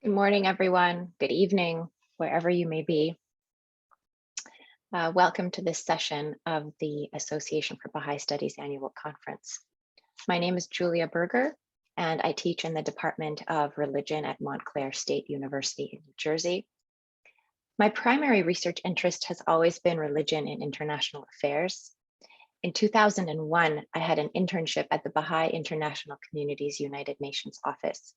Good morning, everyone. Good evening, wherever you may be. Welcome to this session of the Association for Baha'i Studies Annual Conference. My name is Julia Berger, and I teach in the Department of Religion at Montclair State University in New Jersey. My primary research interest has always been religion and international affairs. In 2001, I had an internship at the Baha'i International Community's United Nations office,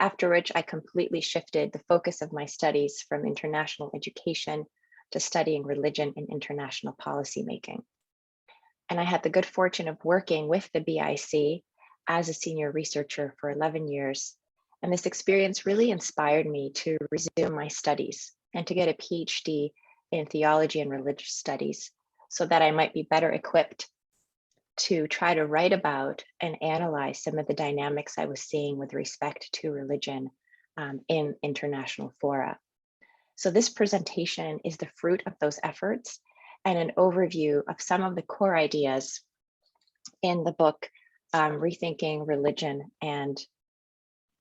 after which I completely shifted the focus of my studies from international education to studying religion and international policymaking. And I had the good fortune of working with the BIC as a senior researcher for 11 years. And this experience really inspired me to resume my studies and to get a PhD in theology and religious studies so that I might be better equipped to try to write about and analyze some of the dynamics I was seeing with respect to religion in international fora. So this presentation is the fruit of those efforts and an overview of some of the core ideas in the book, Rethinking Religion and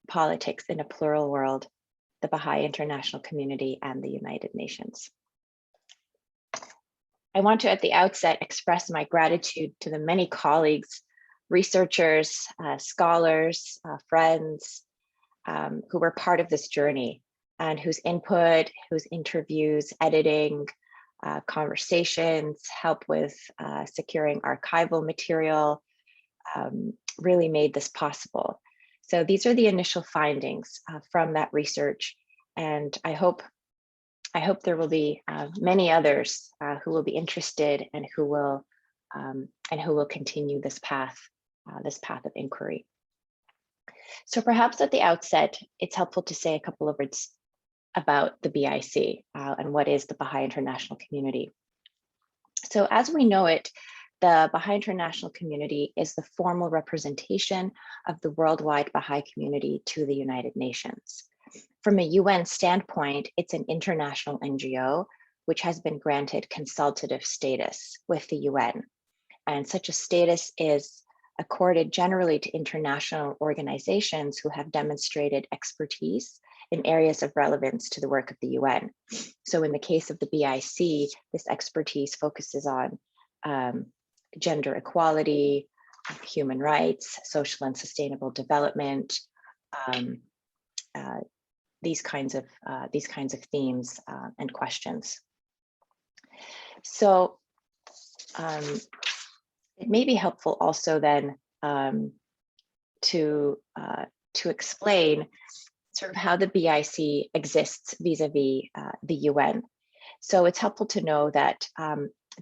Politics in a Plural World, the Baha'i International Community and the United Nations. I want to, at the outset, express my gratitude to the many colleagues, researchers, scholars, friends who were part of this journey and whose input, whose interviews, editing, conversations, help with securing archival material really made this possible. So these are the initial findings from that research, and I hope there will be many others who will be interested and who will continue this path of inquiry. So perhaps at the outset, it's helpful to say a couple of words about the BIC and what is the Baha'i International Community. So as we know it, the Baha'i International Community is the formal representation of the worldwide Baha'i community to the United Nations. From a UN standpoint, it's an international NGO, which has been granted consultative status with the UN. And such a status is accorded generally to international organizations who have demonstrated expertise in areas of relevance to the work of the UN. So in the case of the BIC, this expertise focuses on gender equality, human rights, social and sustainable development, these kinds of themes and questions. So it may be helpful also then to explain sort of how the BIC exists vis-a-vis the UN. So it's helpful to know that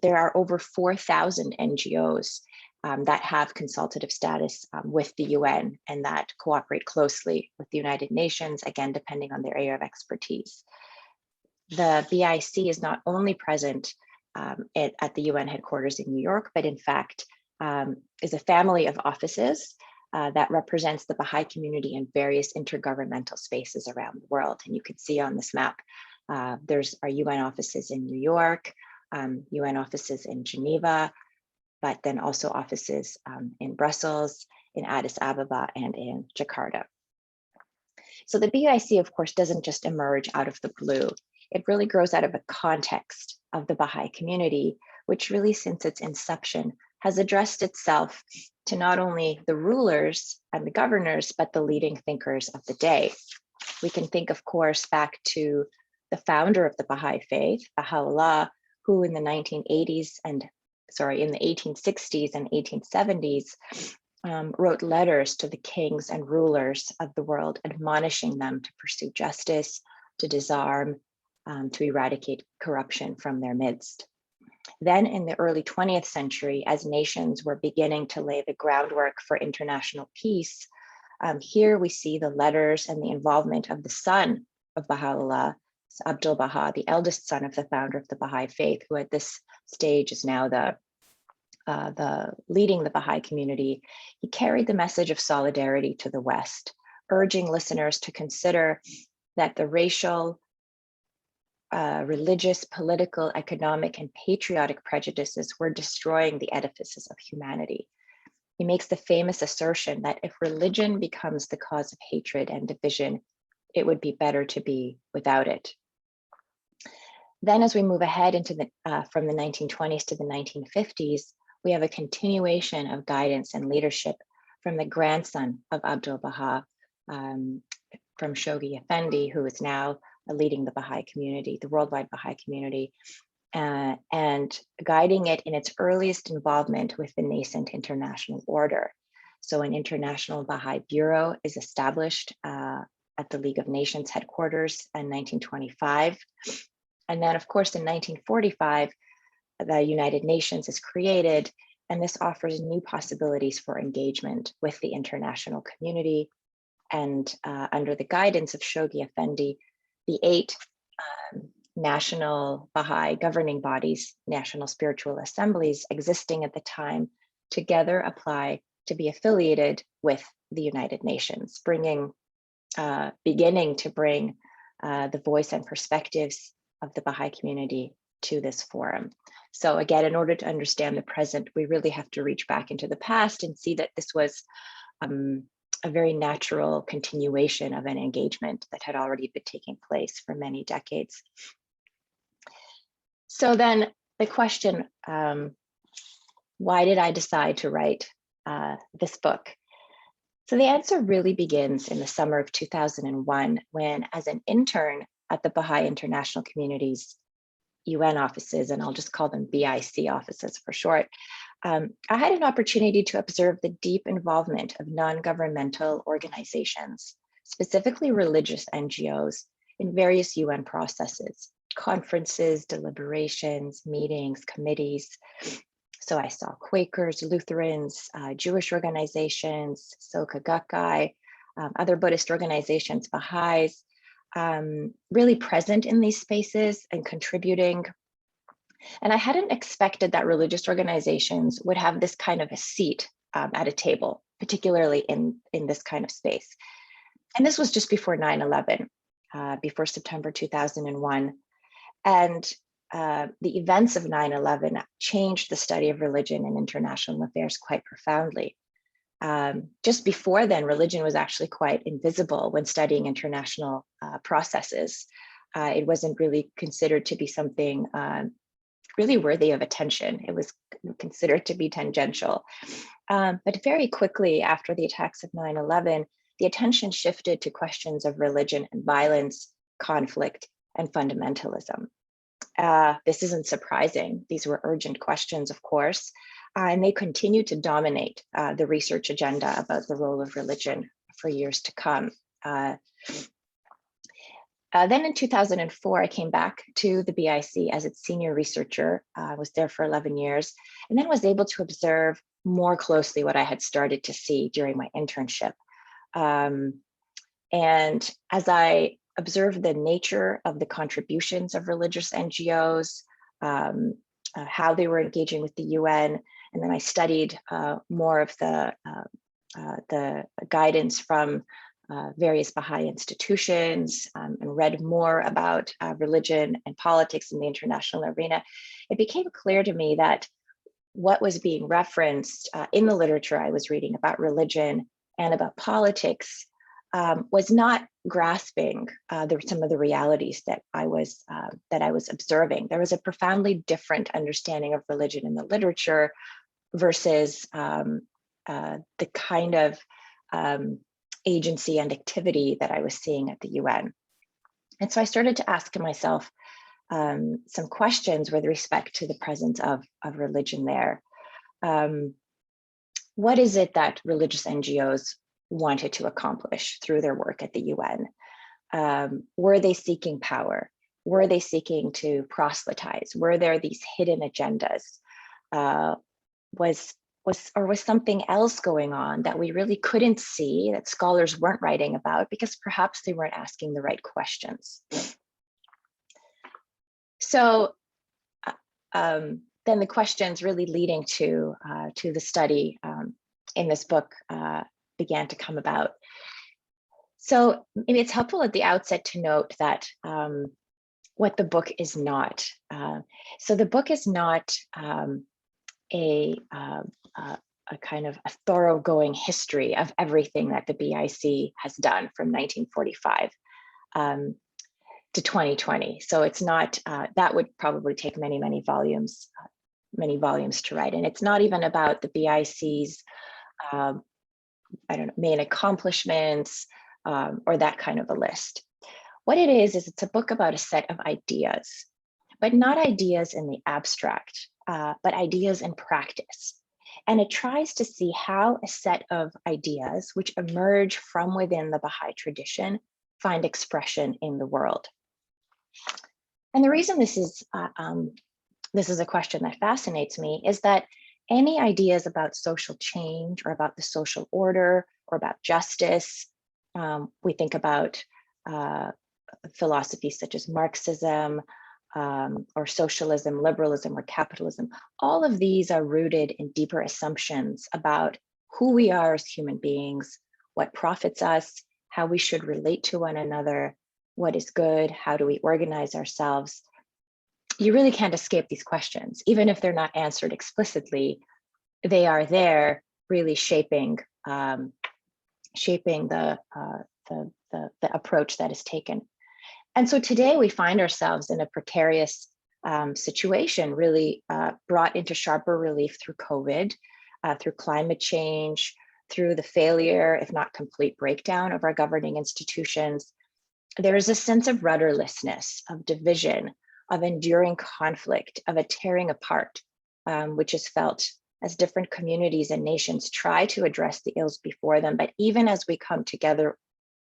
there are over 4,000 NGOs that have consultative status with the UN and that cooperate closely with the United Nations, again, depending on their area of expertise. The BIC is not only present at the UN headquarters in New York, but in fact is a family of offices that represents the Baha'i community in various intergovernmental spaces around the world. And you can see on this map, there's our UN offices in New York, UN offices in Geneva, but then also offices in Brussels, in Addis Ababa, and in Jakarta. So the BIC, of course, doesn't just emerge out of the blue. It really grows out of a context of the Baha'i community, which really since its inception has addressed itself to not only the rulers and the governors, but the leading thinkers of the day. We can think, of course, back to the founder of the Baha'i faith, Baha'u'llah, who in the 1860s and 1870s wrote letters to the kings and rulers of the world, admonishing them to pursue justice, to disarm, to eradicate corruption from their midst. Then in the early 20th century, as nations were beginning to lay the groundwork for international peace, here we see the letters and the involvement of the son of Baha'u'llah, Abdul Baha, the eldest son of the founder of the Baha'i faith, who at this stage is now the leading the Baha'i community. He carried the message of solidarity to the West, urging listeners to consider that the racial, religious, political, economic, and patriotic prejudices were destroying the edifices of humanity. He makes the famous assertion that if religion becomes the cause of hatred and division, it would be better to be without it. Then as we move ahead into from the 1920s to the 1950s, we have a continuation of guidance and leadership from the grandson of Abdul Baha, from Shoghi Effendi, who is now leading the Baha'i community, the worldwide Baha'i community, and guiding it in its earliest involvement with the nascent international order. So an International Baha'i Bureau is established at the League of Nations headquarters in 1925. And then, of course, in 1945, the United Nations is created, and this offers new possibilities for engagement with the international community. And under the guidance of Shoghi Effendi, the 8 national Baha'i governing bodies, national spiritual assemblies existing at the time, together apply to be affiliated with the United Nations, beginning to bring the voice and perspectives of the Baha'i community to this forum. So again, in order to understand the present, we really have to reach back into the past and see that this was a very natural continuation of an engagement that had already been taking place for many decades. So then the question, why did I decide to write this book? So the answer really begins in the summer of 2001, when, as an intern at the Baha'i International Community's UN offices, and I'll just call them BIC offices for short, I had an opportunity to observe the deep involvement of non-governmental organizations, specifically religious NGOs, in various UN processes, conferences, deliberations, meetings, committees. So I saw Quakers, Lutherans, Jewish organizations, Soka Gakkai, other Buddhist organizations, Baha'is, really present in these spaces and contributing. And I hadn't expected that religious organizations would have this kind of a seat at a table, particularly in this kind of space. And this was just before 9/11, before September 2001. And the events of 9/11 changed the study of religion and international affairs quite profoundly. Just before then, religion was actually quite invisible when studying international processes. It wasn't really considered to be something really worthy of attention. It was considered to be tangential. But very quickly after the attacks of 9/11, the attention shifted to questions of religion and violence, conflict, and fundamentalism. This isn't surprising. These were urgent questions, of course, and they continue to dominate the research agenda about the role of religion for years to come. Then in 2004, I came back to the BIC as its senior researcher. I was there for 11 years, and then was able to observe more closely what I had started to see during my internship. And as I observed the nature of the contributions of religious NGOs, how they were engaging with the UN, and then I studied more of the guidance from various Baha'i institutions, and read more about religion and politics in the international arena. It became clear to me that what was being referenced in the literature I was reading about religion and about politics was not grasping some of the realities that I was observing. There was a profoundly different understanding of religion in the literature versus the kind of agency and activity that I was seeing at the UN. And so I started to ask myself some questions with respect to the presence of religion there. What is it that religious NGOs wanted to accomplish through their work at the UN? Were they seeking power? Were they seeking to proselytize? Were there these hidden agendas? Was something else going on that we really couldn't see, that scholars weren't writing about because perhaps they weren't asking the right questions? So then the questions really leading to the study in this book began to come about. So maybe it's helpful at the outset to note that what the book is not. So the book is not a kind of a thoroughgoing history of everything that the BIC has done from 1945. to 2020. So it's not, that would probably take many volumes to write. And it's not even about the BIC's, I don't know, main accomplishments or that kind of a list. What it is it's a book about a set of ideas, but not ideas in the abstract, but ideas in practice. And it tries to see how a set of ideas which emerge from within the Baha'i tradition find expression in the world. And the reason this is a question that fascinates me is that any ideas about social change or about the social order or about justice, we think about philosophies such as Marxism or socialism, liberalism, or capitalism. All of these are rooted in deeper assumptions about who we are as human beings, what profits us, how we should relate to one another, what is good, how do we organize ourselves. You really can't escape these questions. Even if they're not answered explicitly, they are there really shaping the approach that is taken. And so today we find ourselves in a precarious situation, really brought into sharper relief through COVID, through climate change, through the failure, if not complete breakdown of our governing institutions. There is a sense of rudderlessness, of division, of enduring conflict, of a tearing apart, which is felt as different communities and nations try to address the ills before them. But even as we come together,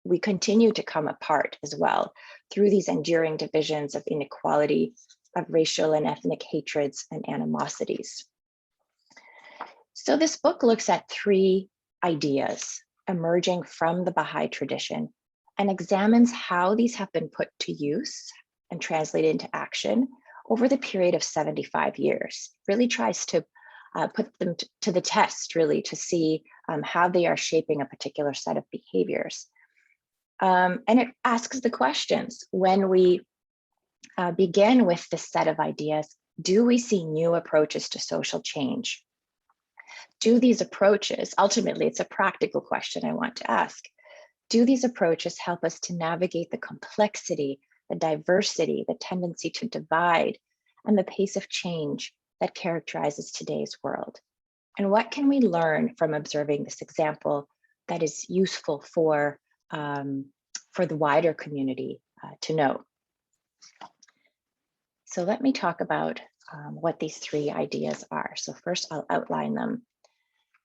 we continue to come apart as well through these enduring divisions of inequality, of racial and ethnic hatreds and animosities. So this book looks at three ideas emerging from the Baha'i tradition and examines how these have been put to use and translated into action over the period of 75 years. Really tries to put them to the test, really, to see how they are shaping a particular set of behaviors. And it asks the questions, when we begin with this set of ideas, do we see new approaches to social change? Do these approaches, ultimately it's a practical question I want to ask, do these approaches help us to navigate the complexity, the diversity, the tendency to divide, and the pace of change that characterizes today's world? And what can we learn from observing this example that is useful for the wider community to know? So let me talk about what these three ideas are. So first I'll outline them.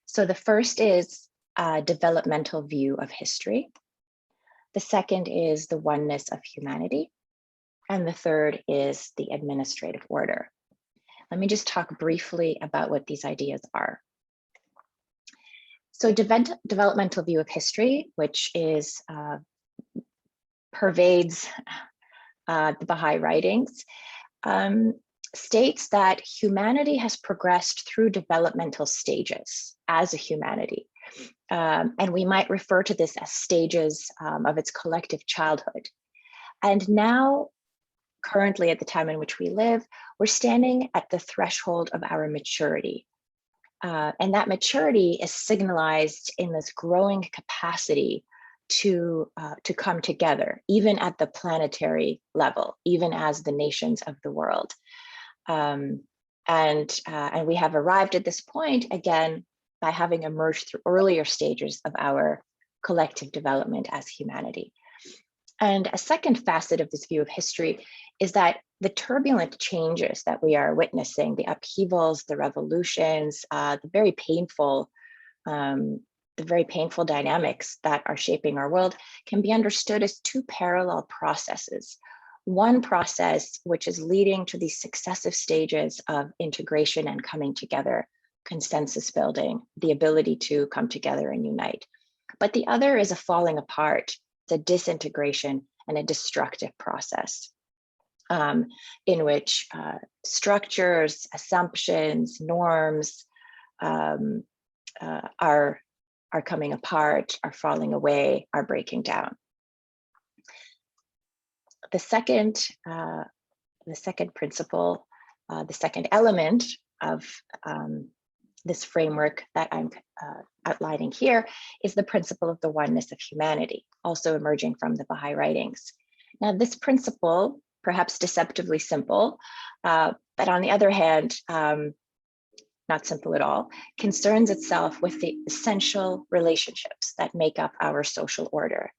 So the first is a developmental view of history. The second is the oneness of humanity. And the third is the administrative order. Let me just talk briefly about what these ideas are. So developmental view of history, which is pervades the Baha'i writings, states that humanity has progressed through developmental stages as a humanity. And we might refer to this as stages of its collective childhood. And now, currently at the time in which we live, we're standing at the threshold of our maturity. And that maturity is signalized in this growing capacity to come together, even at the planetary level, even as the nations of the world. And we have arrived at this point, again, by having emerged through earlier stages of our collective development as humanity. And a second facet of this view of history is that the turbulent changes that we are witnessing, the upheavals, the revolutions, the very painful dynamics that are shaping our world, can be understood as two parallel processes. One process which is leading to these successive stages of integration and coming together, consensus building, the ability to come together and unite. But the other is a falling apart, the disintegration and a destructive process in which structures, assumptions, norms are coming apart, are falling away, are breaking down. The second principle, the second element of this framework that I'm outlining here is the principle of the oneness of humanity, also emerging from the Baha'i writings. Now, this principle, perhaps deceptively simple, but on the other hand, not simple at all, concerns itself with the essential relationships that make up our social order.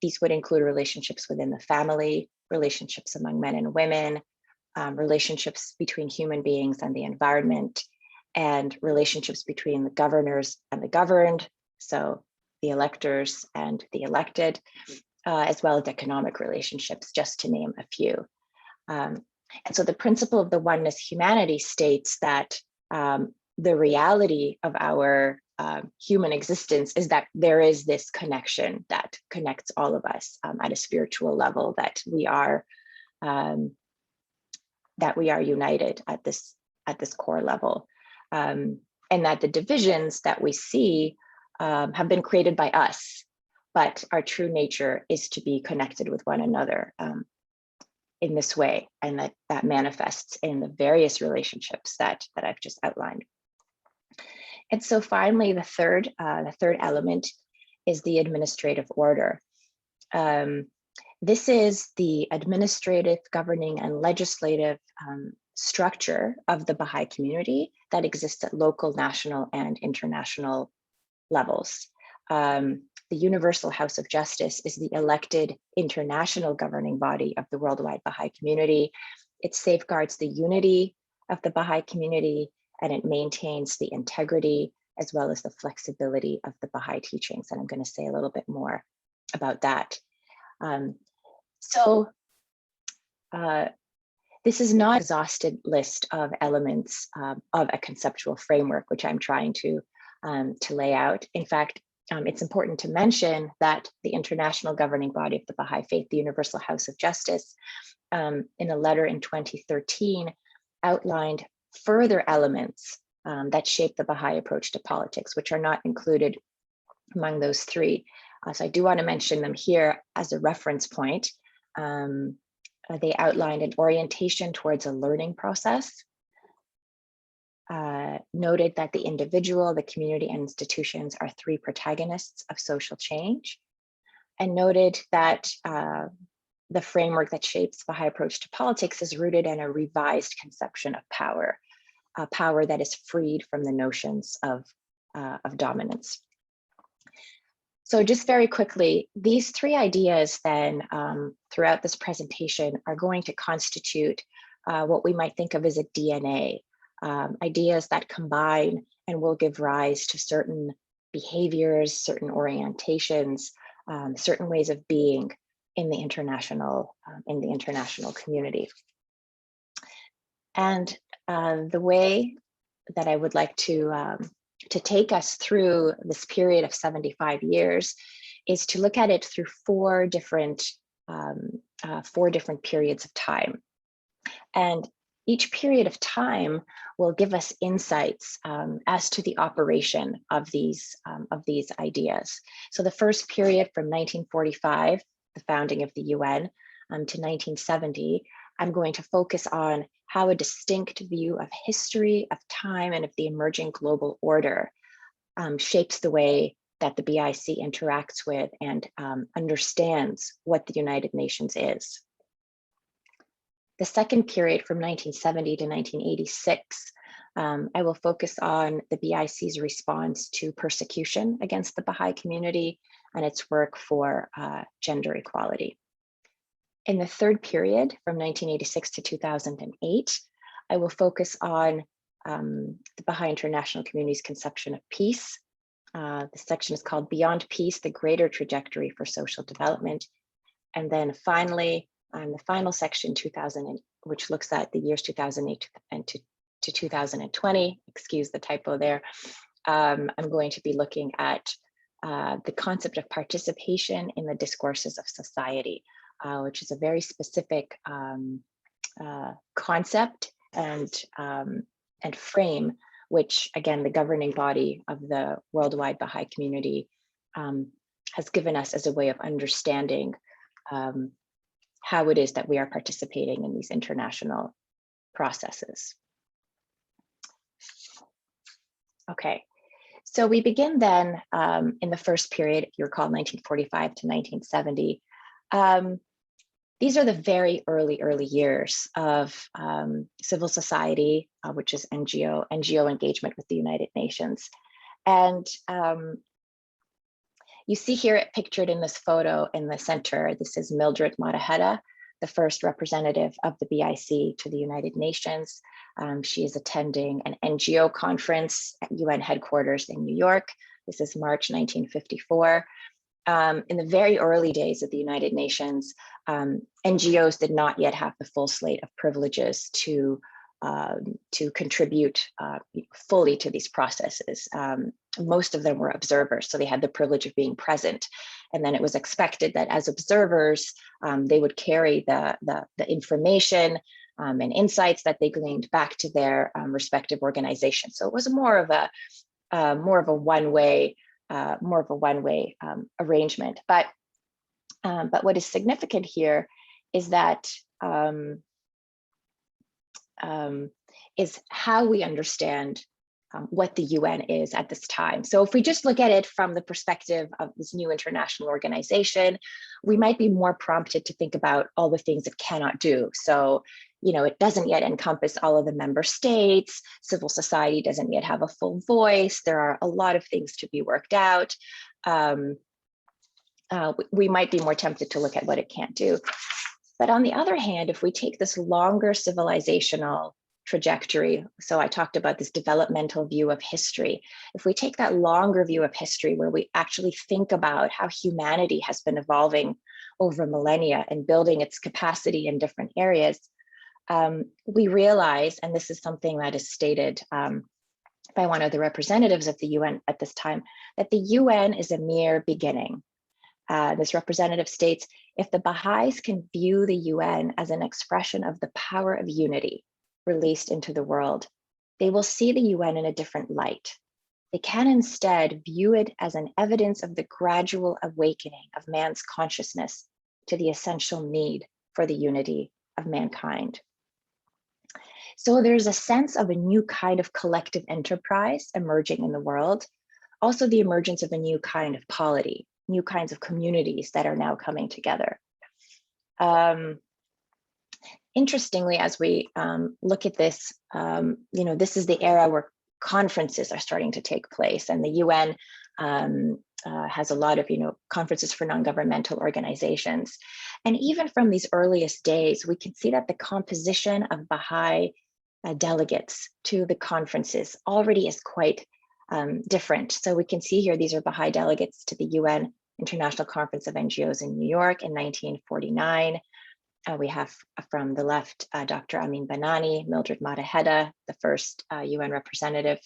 These would include relationships within the family, relationships among men and women, relationships between human beings and the environment, and relationships between the governors and the governed, so the electors and the elected, as well as economic relationships, just to name a few. And so the principle of the oneness humanity states that the reality of our human existence is that there is this connection that connects all of us at a spiritual level, that we are united at this core level, and that the divisions that we see have been created by us, but our true nature is to be connected with one another in this way, and that manifests in the various relationships that I've just outlined. And so finally, the third element is the administrative order. This is the administrative, governing, and legislative structure of the Baha'i community that exists at local, national, and international levels. The Universal House of Justice is the elected international governing body of the worldwide Baha'i community. It safeguards the unity of the Baha'i community, and it maintains the integrity as well as the flexibility of the Baha'i teachings. And I'm going to say a little bit more about that. This is not an exhaustive list of elements of a conceptual framework, which I'm trying to lay out. In fact, it's important to mention that the international governing body of the Baha'i faith, the Universal House of Justice, in a letter in 2013, outlined further elements that shape the Baha'i approach to politics, which are not included among those three. So I do want to mention them here as a reference point. They outlined an orientation towards a learning process, noted that the individual, the community, and institutions are three protagonists of social change, and noted that the framework that shapes the Baha'i approach to politics is rooted in a revised conception of power, a power that is freed from the notions of dominance. So just very quickly, these three ideas then throughout this presentation are going to constitute what we might think of as a DNA, ideas that combine and will give rise to certain behaviors, certain orientations, certain ways of being in the international community. And the way that I would like to take us through this period of 75 years is to look at it through four different periods of time. And each period of time will give us insights as to the operation of these ideas. So the first period from 1945, the founding of the UN, to 1970, I'm going to focus on how a distinct view of history, of time, and of the emerging global order shapes the way that the BIC interacts with and understands what the United Nations is. The second period from 1970 to 1986, I will focus on the BIC's response to persecution against the Baha'i community and its work for gender equality. In the third period, from 1986 to 2008, I will focus on the Baha'i International Community's conception of peace. The section is called Beyond Peace, the Greater Trajectory for Social Development. And then finally, the final section, which looks at the years 2008 to 2020, excuse the typo there, I'm going to be looking at the concept of participation in the discourses of society, which is a very specific concept and frame, which again, the governing body of the worldwide Baha'i community has given us as a way of understanding how it is that we are participating in these international processes. Okay, so we begin then in the first period, if you recall, 1945 to 1970. these are the very early years of civil society, which is NGO engagement with the United Nations. And you see here it pictured in this photo in the center, this is Mildred Mataheta, the first representative of the BIC to the United Nations. She is attending an NGO conference at UN headquarters in New York. This is March 1954. In the very early days of the United Nations, NGOs did not yet have the full slate of privileges to contribute fully to these processes. Most of them were observers, so they had the privilege of being present. And then it was expected that as observers, they would carry the information and insights that they gleaned back to their respective organizations. So it was more of a one-way arrangement. But what is significant here is that is how we understand what the UN is at this time. So if we just look at it from the perspective of this new international organization, we might be more prompted to think about all the things it cannot do. So, you know, it doesn't yet encompass all of the member states. Civil society doesn't yet have a full voice. There are a lot of things to be worked out. We might be more tempted to look at what it can't do. But on the other hand, if we take this longer civilizational trajectory, so I talked about this developmental view of history. If we take that longer view of history where we actually think about how humanity has been evolving over millennia and building its capacity in different areas, we realize, and this is something that is stated by one of the representatives of the UN at this time, that the UN is a mere beginning. This representative states, if the Baha'is can view the UN as an expression of the power of unity released into the world, they will see the UN in a different light. They can instead view it as an evidence of the gradual awakening of man's consciousness to the essential need for the unity of mankind. So there's a sense of a new kind of collective enterprise emerging in the world, also the emergence of a new kind of polity, new kinds of communities that are now coming together. Interestingly, as we look at this, you know, this is the era where conferences are starting to take place, and the UN has a lot of, you know, conferences for non-governmental organizations. And even from these earliest days, we can see that the composition of Baha'i delegates to the conferences already is quite different. So we can see here, these are Baha'i delegates to the UN International Conference of NGOs in New York in 1949. We have from the left, Dr. Amin Banani, Mildred Mataheta, the first UN representative,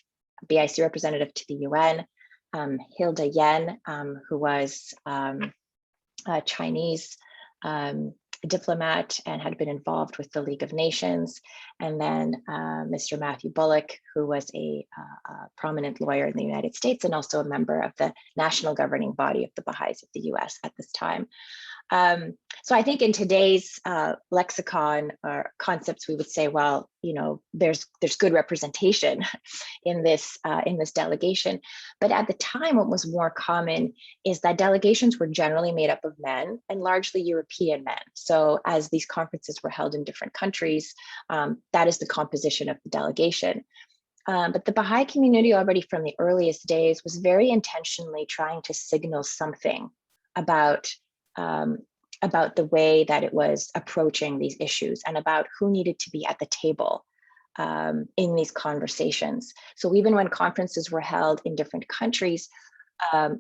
BIC representative to the UN, Hilda Yen, who was a Chinese diplomat and had been involved with the League of Nations, and then Mr. Matthew Bullock, who was a prominent lawyer in the United States and also a member of the national governing body of the Baha'is of the US at this time. So I think in today's lexicon or concepts, we would say, well, you know, there's good representation in this delegation. But at the time, what was more common is that delegations were generally made up of men and largely European men. So as these conferences were held in different countries, that is the composition of the delegation. But the Baha'i community already from the earliest days was very intentionally trying to signal something about the way that it was approaching these issues and about who needed to be at the table in these conversations. So even when conferences were held in different countries,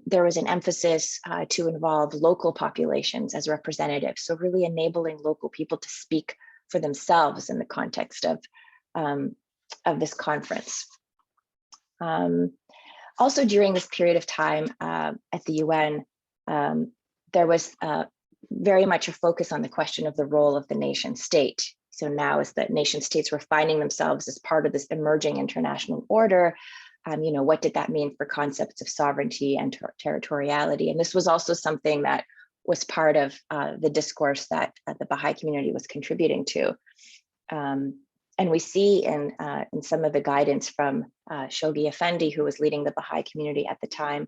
there was an emphasis to involve local populations as representatives. So really enabling local people to speak for themselves in the context of this conference. Also during this period of time at the UN, there was very much a focus on the question of the role of the nation state. So now as the nation states were finding themselves as part of this emerging international order, you know, what did that mean for concepts of sovereignty and territoriality? And this was also something that was part of the discourse that the Baha'i community was contributing to. And we see in some of the guidance from Shoghi Effendi, who was leading the Baha'i community at the time,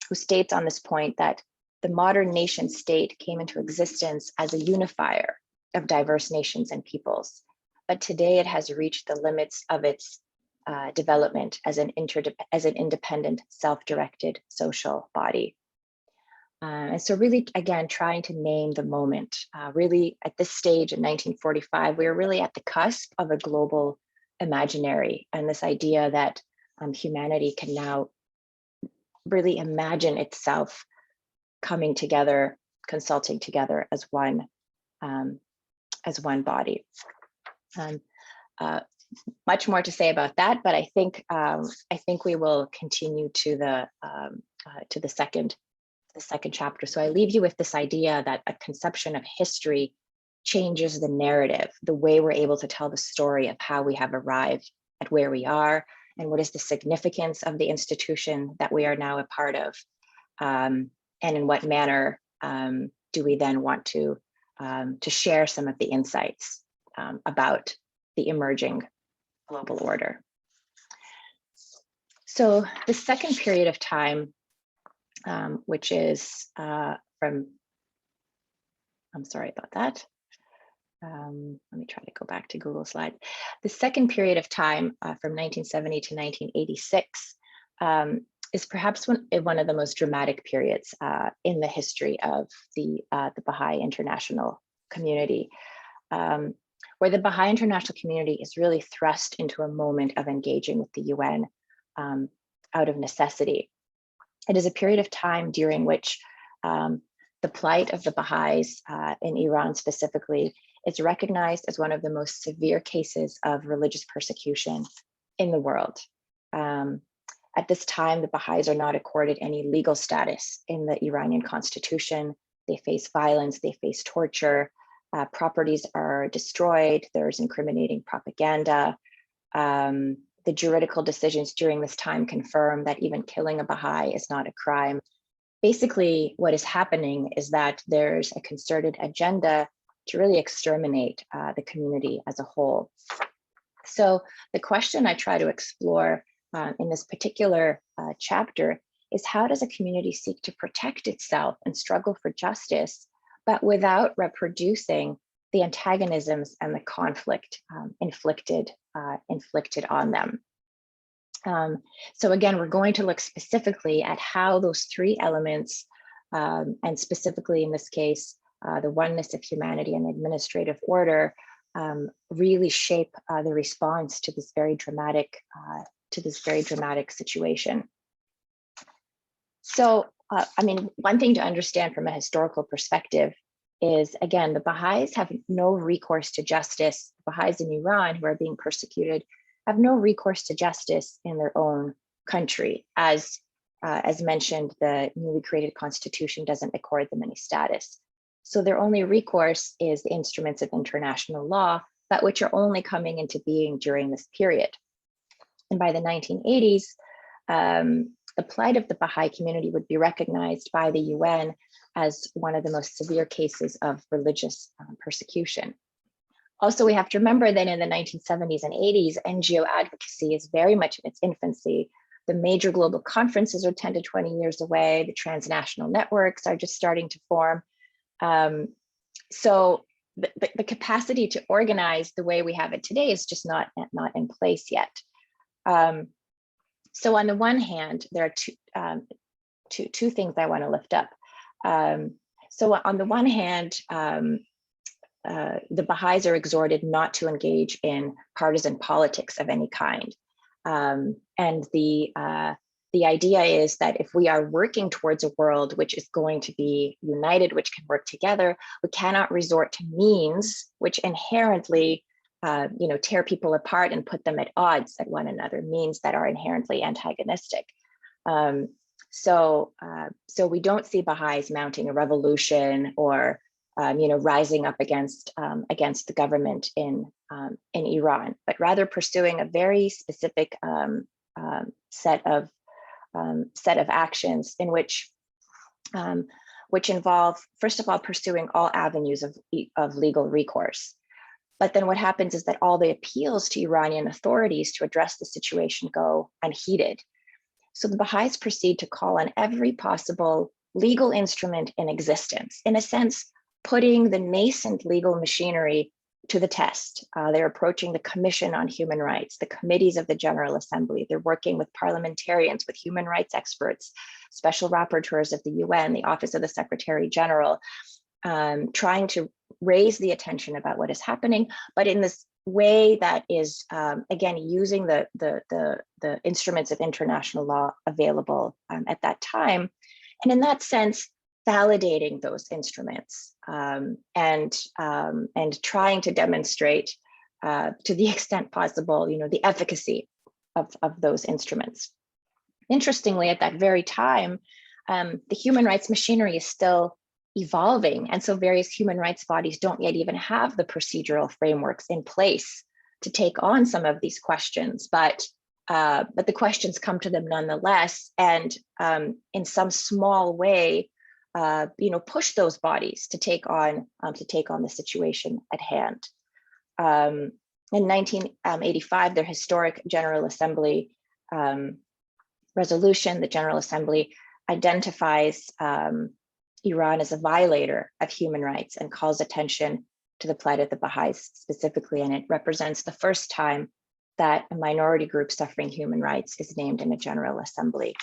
who states on this point that the the modern nation state came into existence as a unifier of diverse nations and peoples. But today it has reached the limits of its development as an independent, self-directed social body. And so really, again, trying to name the moment. Really, at this stage in 1945, we were really at the cusp of a global imaginary, and this idea that humanity can now really imagine itself coming together, consulting together as one body. Much more to say about that, but I think we will continue to the second chapter. So I leave you with this idea that a conception of history changes the narrative, the way we're able to tell the story of how we have arrived at where we are, and what is the significance of the institution that we are now a part of, and in what manner do we then want to share some of the insights about the emerging global order. So the second period of time, which is I'm sorry about that. Let me try to go back to Google Slide. The second period of time from 1970 to 1986 is perhaps one of the most dramatic periods in the history of the Baha'i International Community, where the Baha'i International Community is really thrust into a moment of engaging with the UN out of necessity. It is a period of time during which the plight of the Baha'is in Iran specifically is recognized as one of the most severe cases of religious persecution in the world. At this time, the Baha'is are not accorded any legal status in the Iranian constitution. They face violence, they face torture, properties are destroyed, there's incriminating propaganda. The juridical decisions during this time confirm that even killing a Baha'i is not a crime. Basically, what is happening is that there's a concerted agenda to really exterminate the community as a whole. So the question I try to explore in this particular chapter is, how does a community seek to protect itself and struggle for justice, but without reproducing the antagonisms and the conflict inflicted on them? So again, we're going to look specifically at how those three elements, and specifically in this case, the oneness of humanity and administrative order, really shape the response to this very dramatic situation. So, I mean, one thing to understand from a historical perspective is, again, the Baha'is have no recourse to justice. Baha'is in Iran who are being persecuted have no recourse to justice in their own country. As mentioned, the newly created constitution doesn't accord them any status. So their only recourse is the instruments of international law, but which are only coming into being during this period. And by the 1980s, the plight of the Baha'i community would be recognized by the UN as one of the most severe cases of religious persecution. Also, we have to remember that in the 1970s and 80s, NGO advocacy is very much in its infancy. The major global conferences are 10 to 20 years away. The transnational networks are just starting to form. So the capacity to organize the way we have it today is just not in place yet. So on the one hand, there are two things I want to lift up. So on the one hand, the Baha'is are exhorted not to engage in partisan politics of any kind. And the idea is that if we are working towards a world which is going to be united, which can work together, we cannot resort to means which inherently tear people apart and put them at odds at one another, means that are inherently antagonistic. So we don't see Baha'is mounting a revolution or rising up against the government in Iran, but rather pursuing a very specific set of actions in which involve, first of all, pursuing all avenues of legal recourse. But then what happens is that all the appeals to Iranian authorities to address the situation go unheeded. So the Baha'is proceed to call on every possible legal instrument in existence, in a sense, putting the nascent legal machinery to the test. They're approaching the Commission on Human Rights, the committees of the General Assembly. They're working with parliamentarians, with human rights experts, special rapporteurs of the UN, the Office of the Secretary General, trying to raise the attention about what is happening, but in this way that is, again, using the instruments of international law available at that time. And in that sense, validating those instruments and trying to demonstrate to the extent possible, the efficacy of those instruments. Interestingly, at that very time, the human rights machinery is still evolving. And so various human rights bodies don't yet even have the procedural frameworks in place to take on some of these questions, but the questions come to them nonetheless, and in some small way, push those bodies to take on the situation at hand. In 1985, their historic General Assembly resolution, the General Assembly identifies Iran as a violator of human rights and calls attention to the plight of the Baha'is specifically, and it represents the first time that a minority group suffering human rights is named in a General Assembly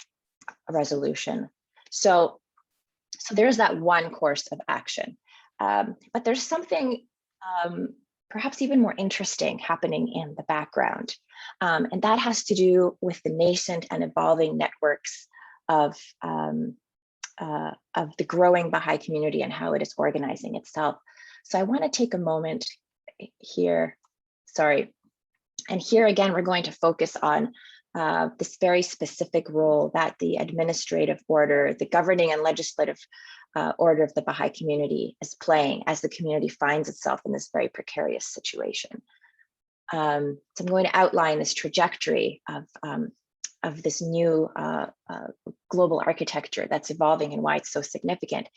resolution. So there's that one course of action. But there's something perhaps even more interesting happening in the background. And that has to do with the nascent and evolving networks of the growing Baha'i community and how it is organizing itself. So I want to take a moment here, and here again, we're going to focus on this very specific role that the administrative order, the governing and legislative order of the Baha'i community is playing as the community finds itself in this very precarious situation. So I'm going to outline this trajectory of this new global architecture that's evolving and why it's so significant.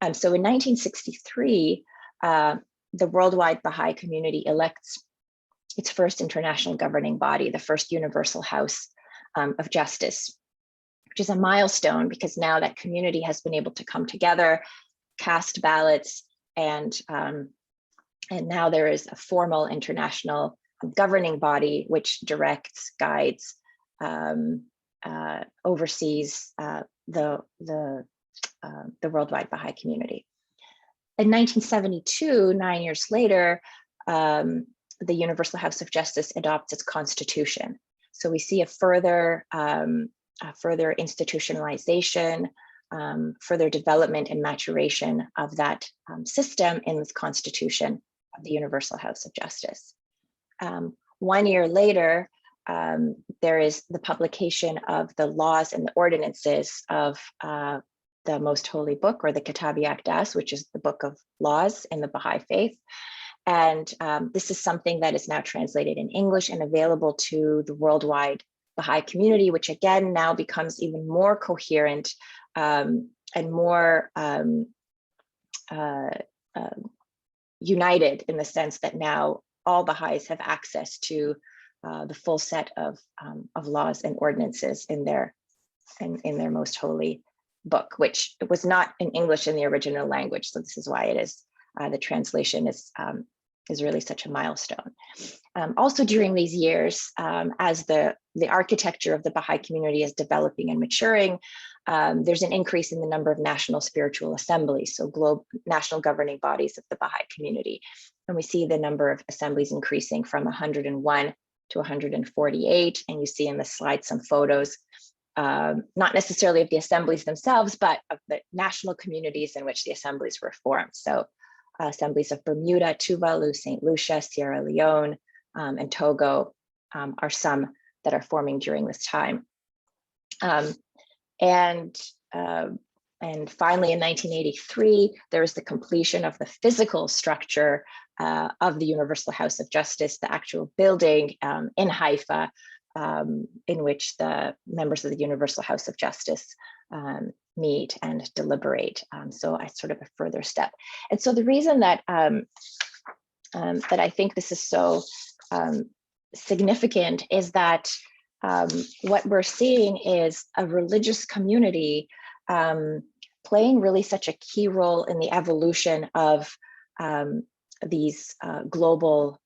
So in 1963, the worldwide Baha'i community elects its first international governing body, the first Universal House of Justice, which is a milestone because now that community has been able to come together, cast ballots, and now there is a formal international governing body which directs, guides, oversees the worldwide Baha'i community. In 1972, 9 years later, the Universal House of Justice adopts its constitution. So we see a further institutionalization, further development and maturation of that system in this constitution of the Universal House of Justice. 1 year later, there is the publication of the laws and the ordinances of the Most Holy Book, or the Kitabi Aqdas, which is the book of laws in the Baha'i faith. And this is something that is now translated in English and available to the worldwide Baha'i community, which again now becomes even more coherent and more united in the sense that now all Baha'is have access to the full set of laws and ordinances in their most holy book, which was not in English in the original language. So this is why it is the translation is really such a milestone. Also during these years, as the architecture of the Baha'i community is developing and maturing, there's an increase in the number of national spiritual assemblies, so national governing bodies of the Baha'i community. And we see the number of assemblies increasing from 101 to 148. And you see in the slide some photos, not necessarily of the assemblies themselves, but of the national communities in which the assemblies were formed. So assemblies of Bermuda, Tuvalu, St. Lucia, Sierra Leone, and Togo are some that are forming during this time. And finally, in 1983, there was the completion of the physical structure of the Universal House of Justice, the actual building in Haifa, in which the members of the Universal House of Justice meet and deliberate. So I sort of a further step. And so the reason that that I think this is so significant is that what we're seeing is a religious community playing really such a key role in the evolution of these global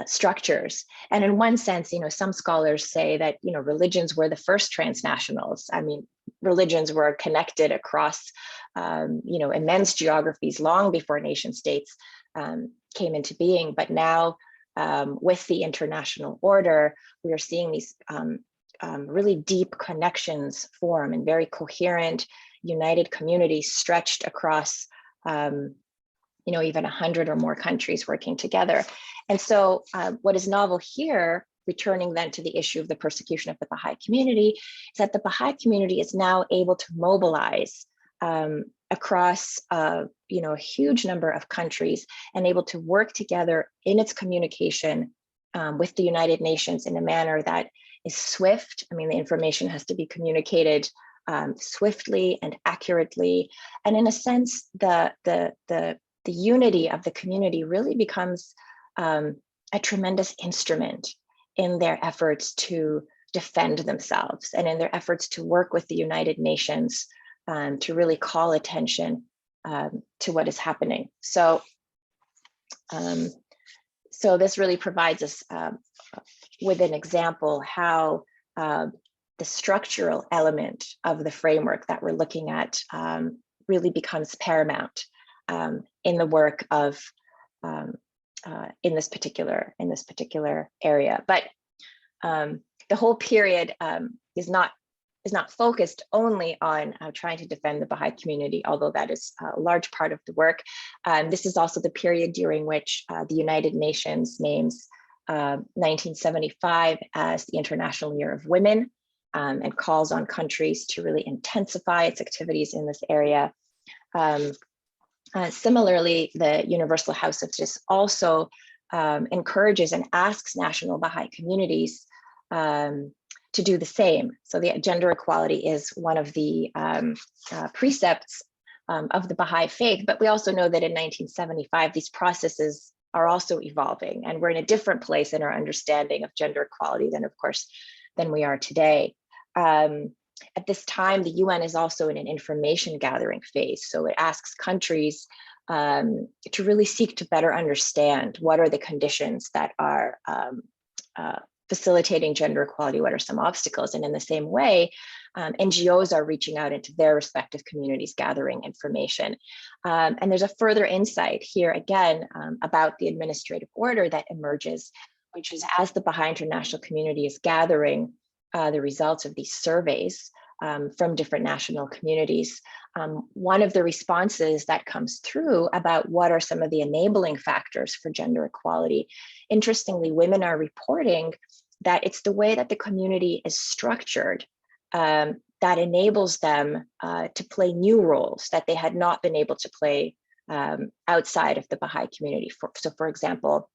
structures. And in one sense, some scholars say that, religions were the first transnationals. I mean, religions were connected across, immense geographies long before nation states came into being. But now, with the international order, we are seeing these really deep connections form and very coherent, united communities stretched across, even 100 or more countries working together. And so what is novel here, returning then to the issue of the persecution of the Baha'i community, is that the Baha'i community is now able to mobilize across a huge number of countries and able to work together in its communication with the United Nations in a manner that is swift. I mean, the information has to be communicated swiftly and accurately. And in a sense, the unity of the community really becomes a tremendous instrument in their efforts to defend themselves and in their efforts to work with the United Nations to really call attention to what is happening. So, so this really provides us with an example how the structural element of the framework that we're looking at really becomes paramount in the work of in this particular area. But the whole period is not focused only on trying to defend the Baha'i community, although that is a large part of the work. This is also the period during which the United Nations names 1975 as the International Year of Women, and calls on countries to really intensify its activities in this area. Similarly, the Universal House of Justice also encourages and asks national Baha'i communities to do the same. So the gender equality is one of the precepts of the Baha'i faith, but we also know that in 1975, these processes are also evolving, and we're in a different place in our understanding of gender equality than we are today. At this time, the UN is also in an information gathering phase. So it asks countries to really seek to better understand what are the conditions that are facilitating gender equality, what are some obstacles. And in the same way, NGOs are reaching out into their respective communities, gathering information. And there's a further insight here again about the administrative order that emerges, which is as the Baha'i International Community is gathering the results of these surveys from different national communities. One of the responses that comes through about what are some of the enabling factors for gender equality, interestingly, women are reporting that it's the way that the community is structured that enables them to play new roles that they had not been able to play outside of the Baha'i community. So for example,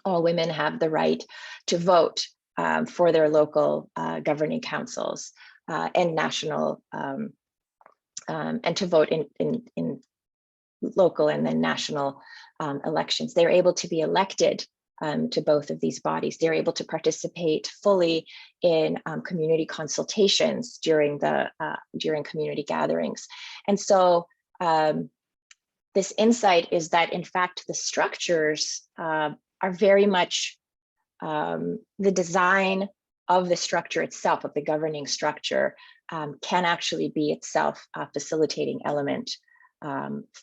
all women have the right to vote for their local governing councils and national, and to vote in local and then national elections. They're able to be elected to both of these bodies. They're able to participate fully in community consultations during community gatherings. And so this insight is that in fact, the structures are very much the design of the structure itself, of the governing structure, can actually be itself a facilitating element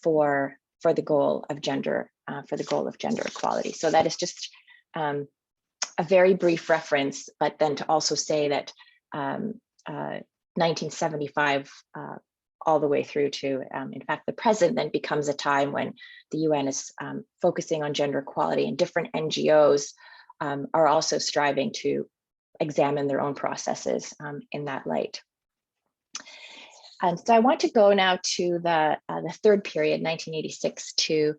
for the goal of gender equality. So that is just a very brief reference, but then to also say that 1975 all the way through to, in fact, the present then becomes a time when the UN is focusing on gender equality, and different NGOs are also striving to examine their own processes in that light. So I want to go now to the third period, 1986 to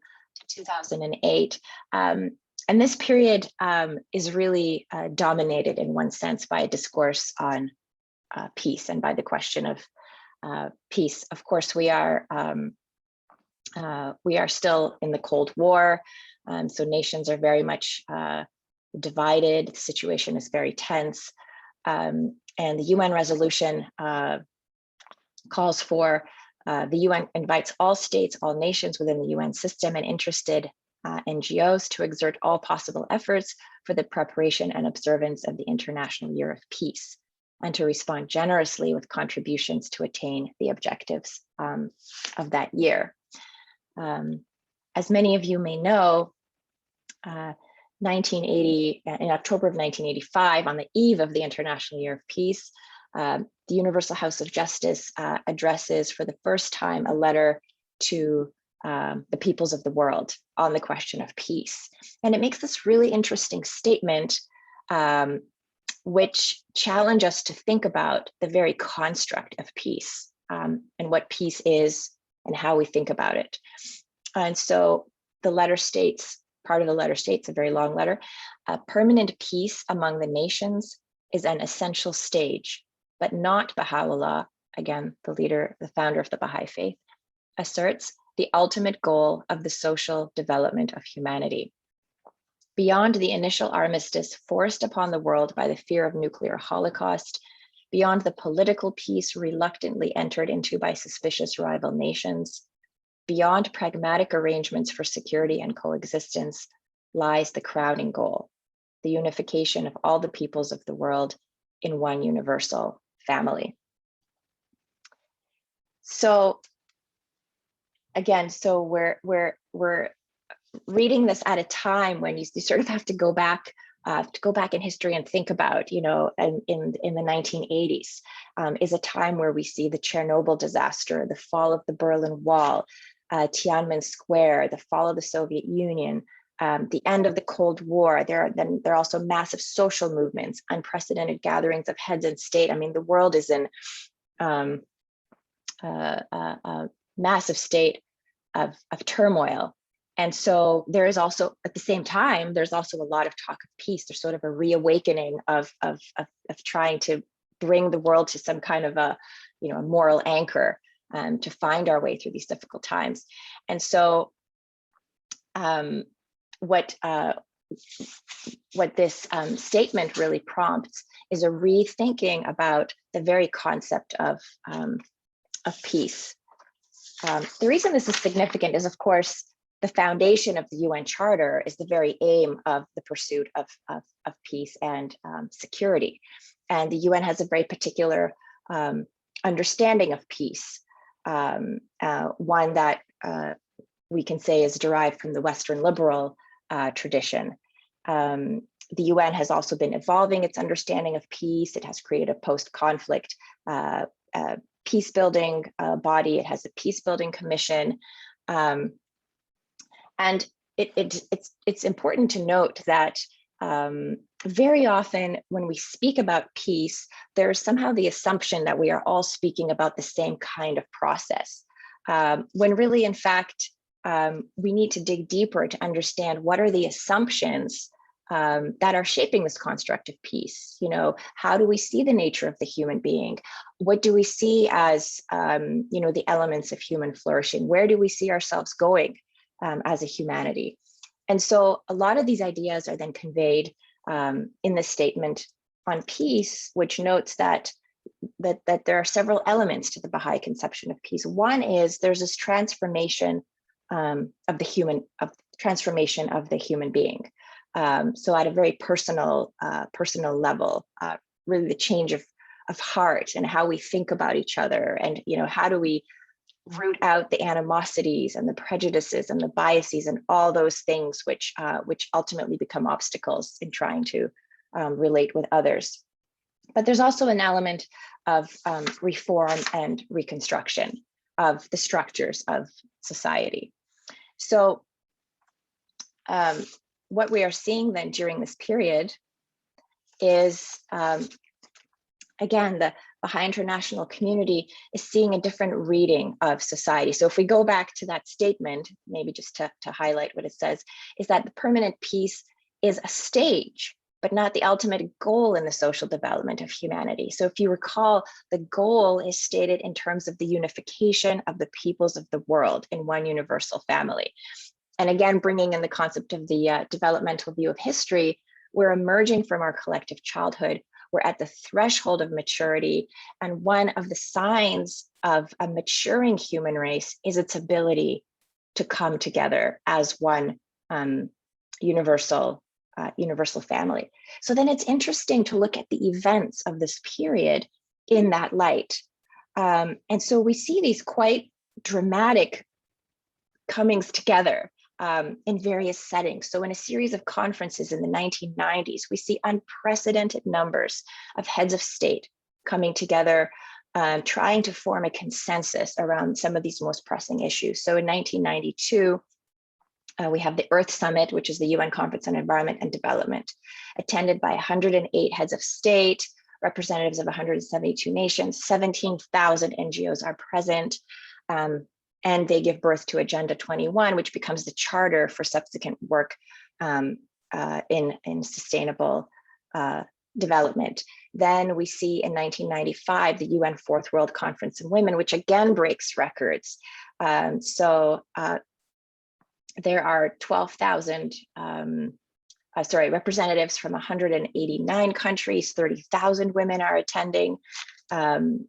2008. And this period is really dominated in one sense by a discourse on peace and by the question of peace. Of course, we are still in the Cold War, so nations are very much divided. The situation is very tense, and the UN resolution calls for The UN invites all states, all nations within the UN system and interested NGOs to exert all possible efforts for the preparation and observance of the International Year of Peace, and to respond generously with contributions to attain the objectives of that year. As many of you may know, 1980, in October of 1985, on the eve of the International Year of Peace, the Universal House of Justice addresses for the first time a letter to the peoples of the world on the question of peace. And it makes this really interesting statement, which challenge us to think about the very construct of peace, and what peace is and how we think about it. And so the letter states, part of the letter states, a very long letter, permanent peace among the nations is an essential stage, but not, Baha'u'llah, again, the founder of the Baha'i faith, asserts the ultimate goal of the social development of humanity. Beyond the initial armistice forced upon the world by the fear of nuclear holocaust, beyond the political peace reluctantly entered into by suspicious rival nations, beyond pragmatic arrangements for security and coexistence, lies the crowning goal, the unification of all the peoples of the world in one universal family. So again, so we're reading this at a time when you sort of have to go back in history and think about, in the 1980s is a time where we see the Chernobyl disaster, the fall of the Berlin Wall, Tiananmen Square, the fall of the Soviet Union, the end of the Cold War. There are also massive social movements, unprecedented gatherings of heads of state. I mean, the world is in a massive state of turmoil. And so there is also, at the same time, there's also a lot of talk of peace. There's sort of a reawakening of trying to bring the world to some kind of a moral anchor, to find our way through these difficult times. And so what this statement really prompts is a rethinking about the very concept of peace. The reason this is significant is, of course, the foundation of the UN Charter is the very aim of the pursuit of peace and security. And the UN has a very particular understanding of peace, one that we can say is derived from the Western liberal tradition. The UN has also been evolving its understanding of peace. It has created a post-conflict peace building body. It has a peace building commission. And it's important to note that very often when we speak about peace, there's somehow the assumption that we are all speaking about the same kind of process, when really, in fact, we need to dig deeper to understand what are the assumptions that are shaping this construct of peace. How do we see the nature of the human being? What do we see as the elements of human flourishing? Where do we see ourselves going as a humanity? And so a lot of these ideas are then conveyed in the statement on peace, which notes that there are several elements to the Baha'i conception of peace. One is there's this transformation of the human being. So at a very personal level, really the change of heart and how we think about each other, and how do we root out the animosities and the prejudices and the biases and all those things which ultimately become obstacles in trying to relate with others. But there's also an element of reform and reconstruction of the structures of society. So what we are seeing then during this period is, again, the Baha'i International Community is seeing a different reading of society. So if we go back to that statement, maybe just to highlight what it says, is that the permanent peace is a stage, but not the ultimate goal in the social development of humanity. So if you recall, the goal is stated in terms of the unification of the peoples of the world in one universal family. And again, bringing in the concept of the developmental view of history, we're emerging from our collective childhood. We're at the threshold of maturity. And one of the signs of a maturing human race is its ability to come together as one universal family. So then it's interesting to look at the events of this period in that light. And so we see these quite dramatic comings together in various settings. So in a series of conferences in the 1990s, we see unprecedented numbers of heads of state coming together, trying to form a consensus around some of these most pressing issues. So in 1992, we have the Earth Summit, which is the UN Conference on Environment and Development, attended by 108 heads of state, representatives of 172 nations, 17,000 NGOs are present, and they give birth to Agenda 21, which becomes the charter for subsequent work in sustainable development. Then we see in 1995, the UN Fourth World Conference on Women, which again breaks records. There are 12,000 representatives from 189 countries, 30,000 women are attending. And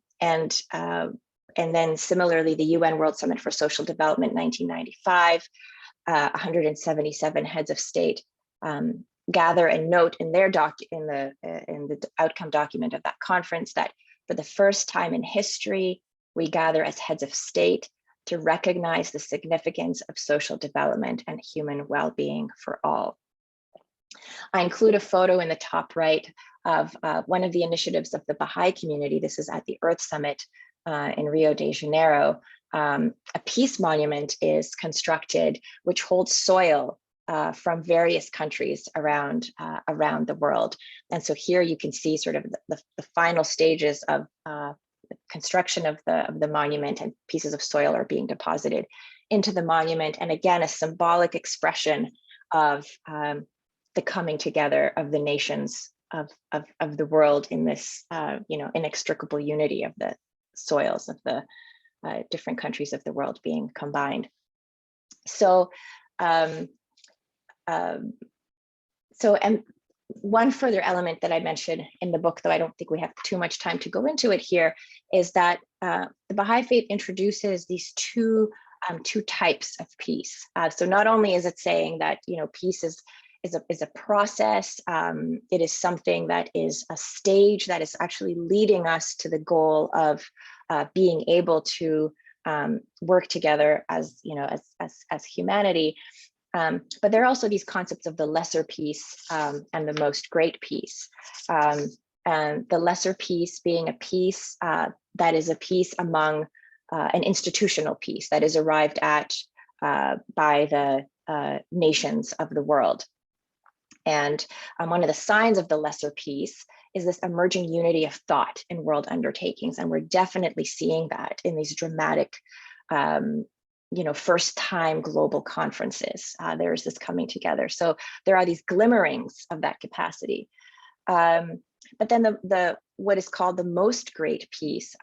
then similarly, the UN World Summit for Social Development, 1995, 177 heads of state gather and note in their in the outcome document of that conference that for the first time in history, we gather as heads of state to recognize the significance of social development and human well-being for all. I include a photo in the top right of one of the initiatives of the Baha'i community. This is at the Earth Summit in Rio de Janeiro. A peace monument is constructed which holds soil from various countries around the world. And so here you can see sort of the final stages of construction of the monument, and pieces of soil are being deposited into the monument. And again, a symbolic expression of the coming together of the nations of the world in this inextricable unity of the soils of the different countries of the world being combined. So and one further element that I mentioned in the book, though I don't think we have too much time to go into it here, is that the Baha'i faith introduces these two types of peace. So not only is it saying that peace is a process, it is something that is a stage that is actually leading us to the goal of being able to work together as humanity. But there are also these concepts of the lesser peace and the most great peace. And the lesser peace being a peace that is a peace among an institutional peace that is arrived at by the nations of the world. And one of the signs of the lesser peace is this emerging unity of thought in world undertakings. And we're definitely seeing that in these dramatic first time global conferences. There's this coming together. So there are these glimmerings of that capacity. But then the what is called the most great peace,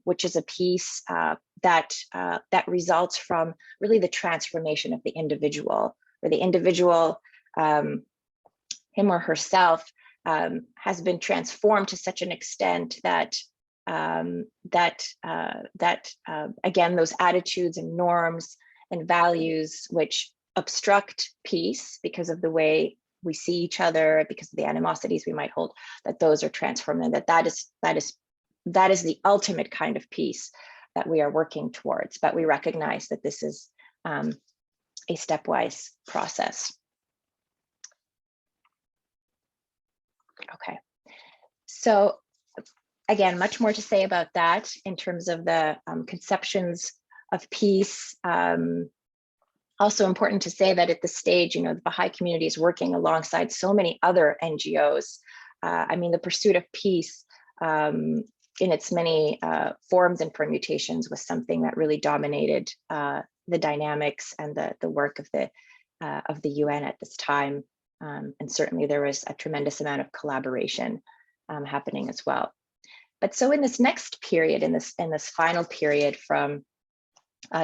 which is a peace that results from really the transformation of the individual, where the individual, him or herself, has been transformed to such an extent that again, those attitudes and norms and values which obstruct peace because of the way we see each other, because of the animosities we might hold, that those are transformed, and that is the ultimate kind of peace that we are working towards. But we recognize that this is a stepwise process. Okay, so again, much more to say about that in terms of the conceptions of peace. Also important to say that at this stage, the Baha'i community is working alongside so many other NGOs. I mean, the pursuit of peace in its many forms and permutations was something that really dominated the dynamics and the work of the UN at this time. And certainly there was a tremendous amount of collaboration happening as well. But so in this next period, in this final period from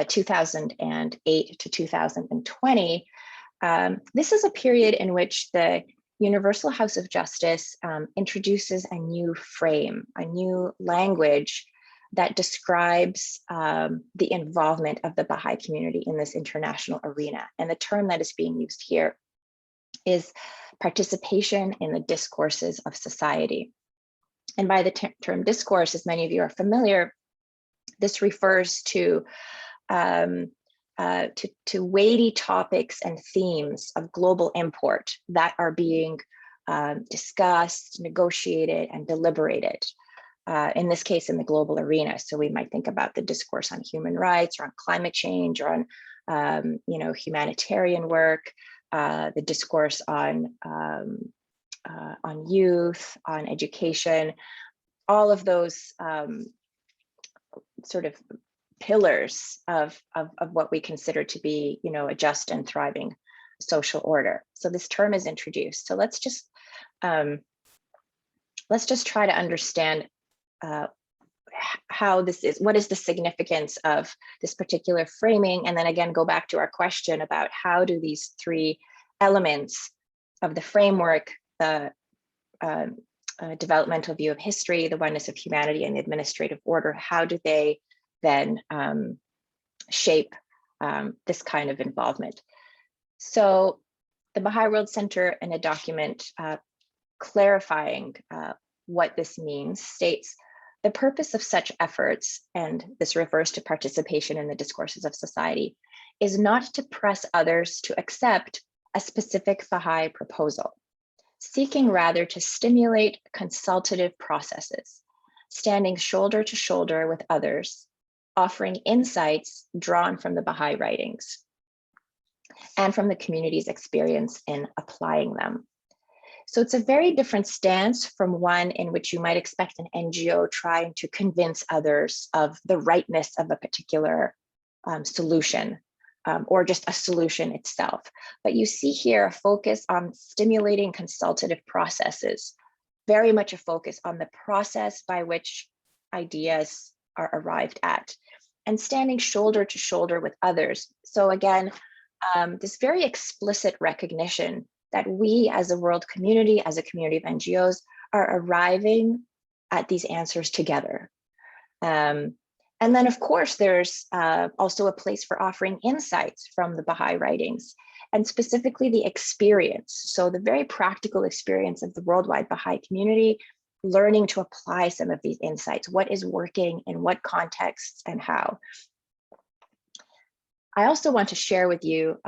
2008 to 2020, this is a period in which the Universal House of Justice introduces a new frame, a new language that describes the involvement of the Baha'i community in this international arena. And the term that is being used here is participation in the discourses of society. And by the term discourse, as many of you are familiar, this refers to weighty topics and themes of global import that are being discussed, negotiated, and deliberated. In this case, in the global arena. So we might think about the discourse on human rights, or on climate change, or on humanitarian work, the discourse on youth, on education, all of those sort of pillars of what we consider to be, a just and thriving social order. So this term is introduced. So let's just try to understand how this is, what is the significance of this particular framing, and then again go back to our question about how do these three elements of the framework, the developmental view of history, the oneness of humanity, and the administrative order, how do they then shape this kind of involvement? So the Baha'i World Center, in a document clarifying what this means, states, the purpose of such efforts, and this refers to participation in the discourses of society, is not to press others to accept a specific Baha'i proposal, seeking rather to stimulate consultative processes, standing shoulder to shoulder with others, offering insights drawn from the Baha'i writings and from the community's experience in applying them. So it's a very different stance from one in which you might expect an NGO trying to convince others of the rightness of a particular solution, or just a solution itself. But you see here a focus on stimulating consultative processes, very much a focus on the process by which ideas are arrived at, and standing shoulder to shoulder with others. So again, this very explicit recognition that we as a world community, as a community of NGOs, are arriving at these answers together. And then of course, there's also a place for offering insights from the Baha'i writings, and specifically the experience. So the very practical experience of the worldwide Baha'i community, learning to apply some of these insights, what is working, in what contexts, and how. I also want to share with you,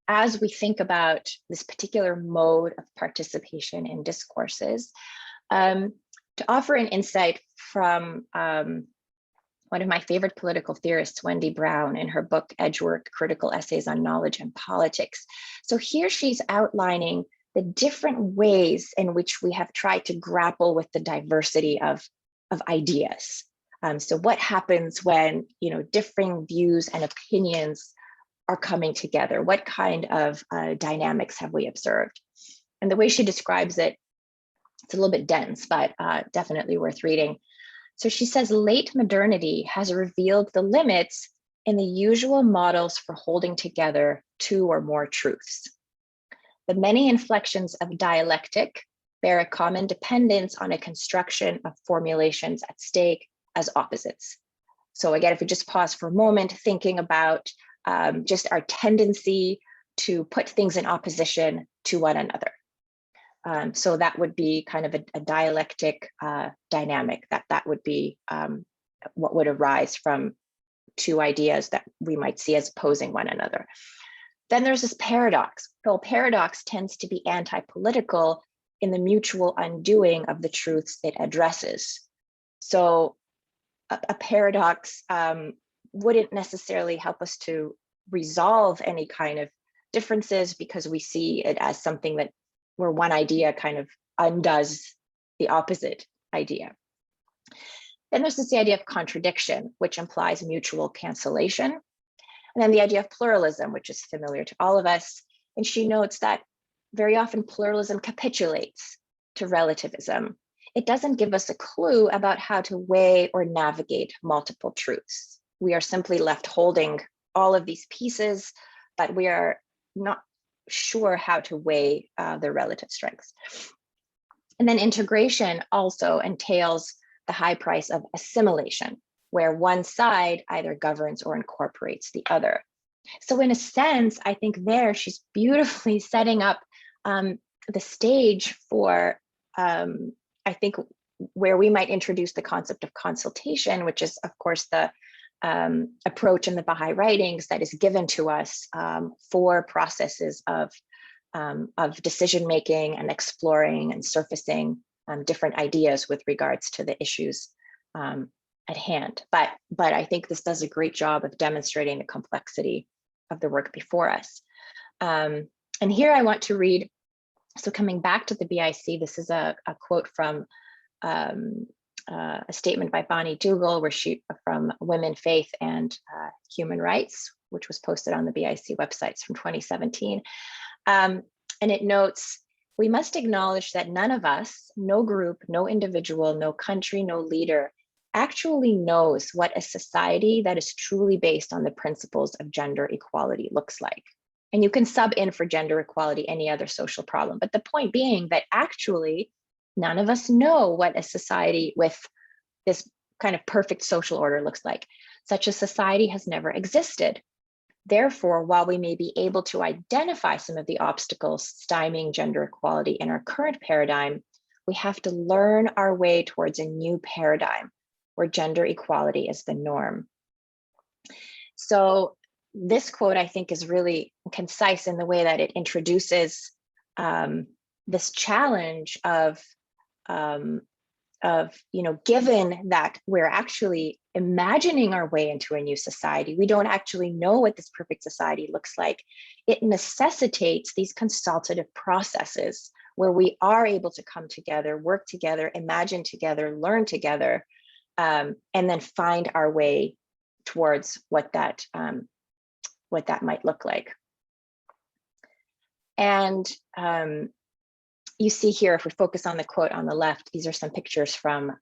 as we think about this particular mode of participation in discourses, to offer an insight from one of my favorite political theorists, Wendy Brown, in her book, Edgework, Critical Essays on Knowledge and Politics. So here she's outlining the different ways in which we have tried to grapple with the diversity of ideas. So what happens when differing views and opinions are coming together? What kind of dynamics have we observed? And the way she describes it, it's a little bit dense, but definitely worth reading. So she says, late modernity has revealed the limits in the usual models for holding together two or more truths. The many inflections of dialectic bear a common dependence on a construction of formulations at stake as opposites. So again, if we just pause for a moment, thinking about just our tendency to put things in opposition to one another. So that would be kind of a dialectic dynamic, that would be what would arise from two ideas that we might see as opposing one another. Then there's this paradox. Well, paradox tends to be anti-political in the mutual undoing of the truths it addresses. So a paradox wouldn't necessarily help us to resolve any kind of differences, because we see it as something that where one idea kind of undoes the opposite idea. Then there's this idea of contradiction, which implies mutual cancellation. And then the idea of pluralism, which is familiar to all of us. And she notes that very often pluralism capitulates to relativism. It doesn't give us a clue about how to weigh or navigate multiple truths. We are simply left holding all of these pieces, but we are not sure how to weigh their relative strengths. And then integration also entails the high price of assimilation. where one side either governs or incorporates the other. So in a sense, I think there she's beautifully setting up the stage for, I think, where we might introduce the concept of consultation, which is, of course, the approach in the Baha'i writings that is given to us for processes of decision-making and exploring and surfacing different ideas with regards to the issues at hand. But I think this does a great job of demonstrating the complexity of the work before us. And here I want to read, so coming back to the BIC, this is a quote from a statement by Bonnie Dougal, where she, from Women, Faith, and Human Rights, which was posted on the BIC websites from 2017. And it notes, we must acknowledge that none of us, no group, no individual, no country, no leader, actually knows what a society that is truly based on the principles of gender equality looks like. And you can sub in for gender equality any other social problem. But the point being that actually none of us know what a society with this kind of perfect social order looks like. Such a society has never existed. Therefore, while we may be able to identify some of the obstacles stymieing gender equality in our current paradigm, we have to learn our way towards a new paradigm where gender equality is the norm. So this quote, I think, is really concise in the way that it introduces this challenge of, given that we're actually imagining our way into a new society, we don't actually know what this perfect society looks like. It necessitates these consultative processes where we are able to come together, work together, imagine together, learn together, and then find our way towards what that might look like. And you see here, if we focus on the quote on the left, these are some pictures from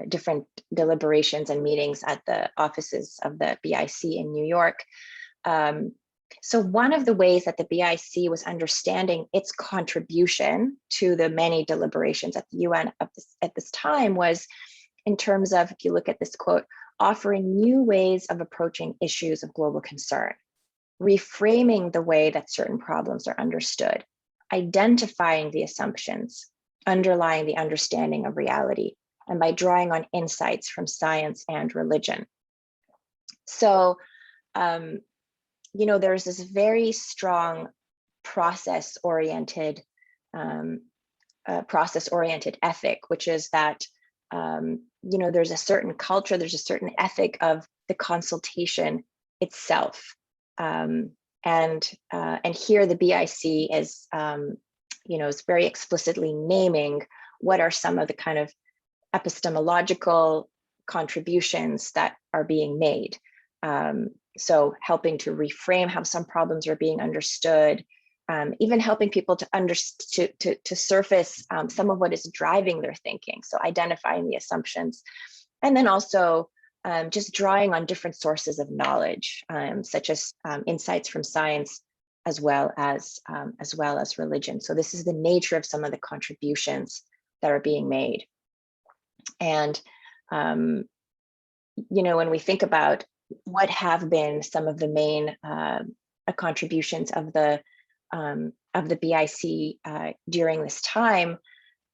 different deliberations and meetings at the offices of the BIC in New York. So one of the ways that the BIC was understanding its contribution to the many deliberations at the UN at this time was in terms of, if you look at this quote, offering new ways of approaching issues of global concern, reframing the way that certain problems are understood, identifying the assumptions underlying the understanding of reality, and by drawing on insights from science and religion. So, there's this very strong process-oriented ethic, which is that there's a certain culture, there's a certain ethic of the consultation itself. And here the BIC is, is very explicitly naming what are some of the kind of epistemological contributions that are being made. So helping to reframe how some problems are being understood, even helping people to surface some of what is driving their thinking. So identifying the assumptions, and then also just drawing on different sources of knowledge, such as insights from science, as well as religion. So this is the nature of some of the contributions that are being made. And when we think about what have been some of the main contributions of the BIC during this time,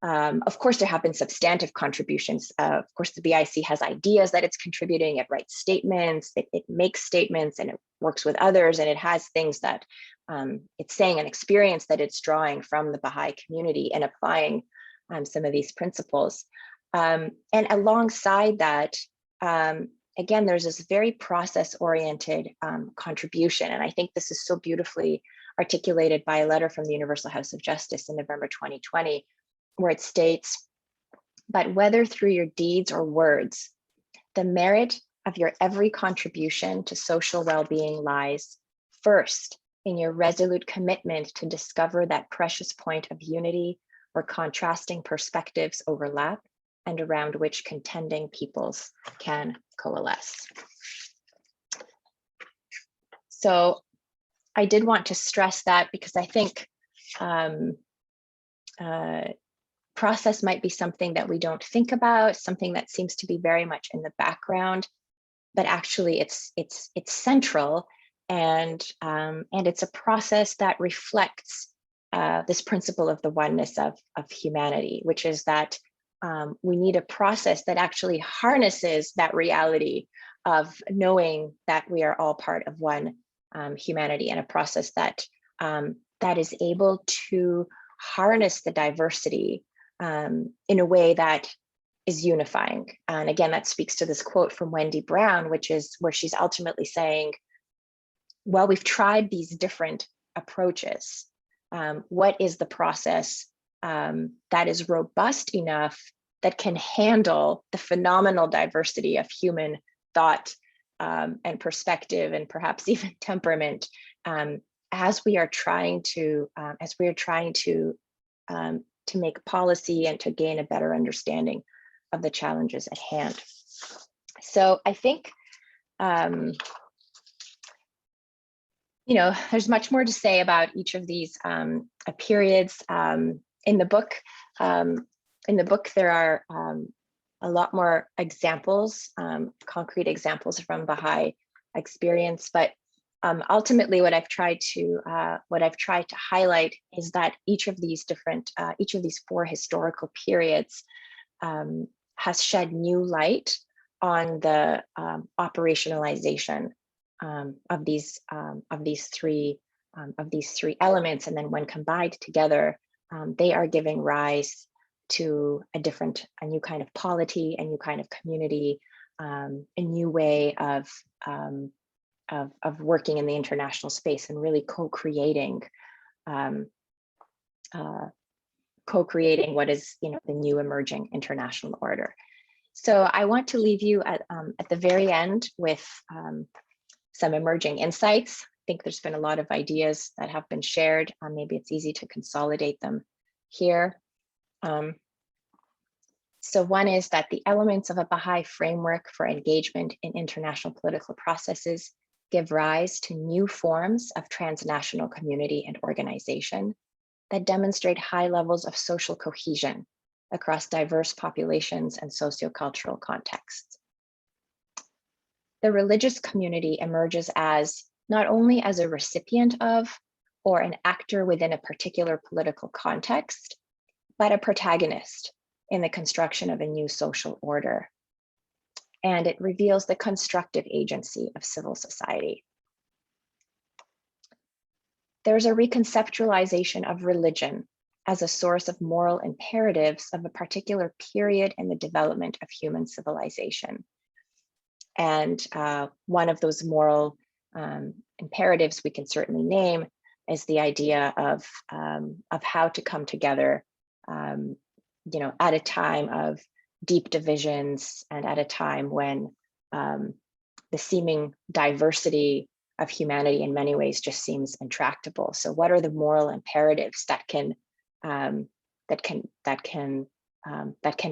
of course, there have been substantive contributions. Of course, the BIC has ideas that it's contributing. It writes statements, it makes statements, and it works with others, and it has things that it's saying, an experience that it's drawing from the Baha'i community and applying some of these principles. And alongside that, again, there's this very process-oriented contribution. And I think this is so beautifully articulated by a letter from the Universal House of Justice in November 2020, where it states, "But whether through your deeds or words, the merit of your every contribution to social well-being lies first in your resolute commitment to discover that precious point of unity where contrasting perspectives overlap and around which contending peoples can coalesce." So I did want to stress that, because I think process might be something that we don't think about, something that seems to be very much in the background, but actually it's central, and it's a process that reflects this principle of the oneness of humanity, which is that we need a process that actually harnesses that reality of knowing that we are all part of one humanity, and a process that that is able to harness the diversity in a way that is unifying. And again, that speaks to this quote from Wendy Brown, which is where she's ultimately saying, well, we've tried these different approaches. What is the process that is robust enough that can handle the phenomenal diversity of human thought and perspective, and perhaps even temperament, as we are trying to make policy and to gain a better understanding of the challenges at hand. So I think, there's much more to say about each of these periods. In the book, there are a lot more examples, concrete examples from Baha'i experience, but ultimately, what I've tried to highlight is that each of these four historical periods has shed new light on the operationalization of these three elements, and then when combined together, they are giving rise to a new kind of polity, a new kind of community, a new way of working in the international space, and really co-creating what is the new emerging international order. So I want to leave you at the very end with some emerging insights. I think there's been a lot of ideas that have been shared. Maybe it's easy to consolidate them here. So one is that the elements of a Baha'i framework for engagement in international political processes give rise to new forms of transnational community and organization that demonstrate high levels of social cohesion across diverse populations and sociocultural contexts. The religious community emerges as not only as a recipient of or an actor within a particular political context, but a protagonist in the construction of a new social order. And it reveals the constructive agency of civil society. There's a reconceptualization of religion as a source of moral imperatives of a particular period in the development of human civilization. And one of those moral imperatives we can certainly name is the idea of how to come together, at a time of deep divisions, and at a time when the seeming diversity of humanity in many ways just seems intractable. So what are the moral imperatives that can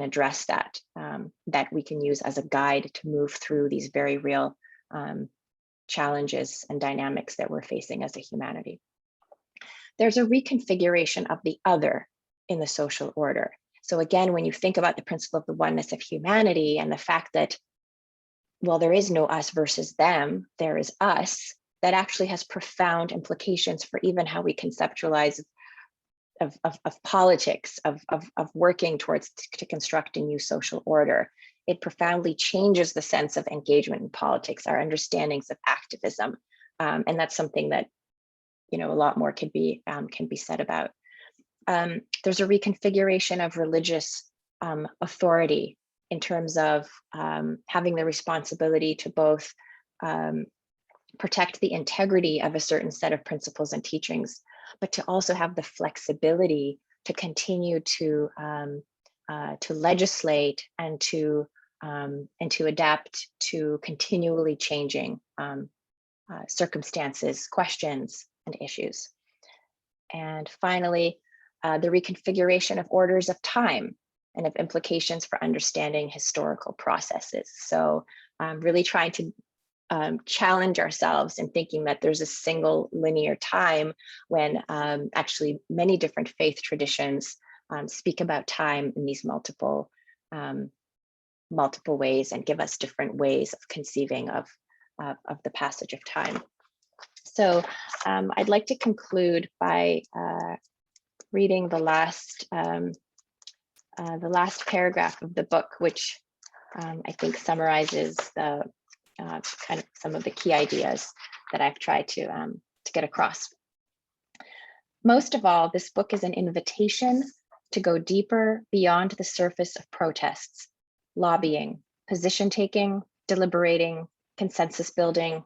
address that, that we can use as a guide to move through these very real challenges and dynamics that we're facing as a humanity? There's a reconfiguration of the other in the social order. So again, when you think about the principle of the oneness of humanity and the fact that, well, there is no us versus them, there is us, that actually has profound implications for even how we conceptualize of politics, of working towards to construct a new social order. It profoundly changes the sense of engagement in politics, our understandings of activism. And that's something that, a lot more can be said about. There's a reconfiguration of religious authority in terms of having the responsibility to both protect the integrity of a certain set of principles and teachings, but to also have the flexibility to continue to legislate and to adapt to continually changing circumstances, questions, and issues. And finally, the reconfiguration of orders of time and of implications for understanding historical processes. So really trying to challenge ourselves in thinking that there's a single linear time when actually many different faith traditions speak about time in these multiple ways and give us different ways of conceiving of the passage of time. So I'd like to conclude by reading the last paragraph of the book, which I think summarizes the kind of some of the key ideas that I've tried to get across. Most of all, this book is an invitation to go deeper beyond the surface of protests, lobbying, position taking, deliberating, consensus building,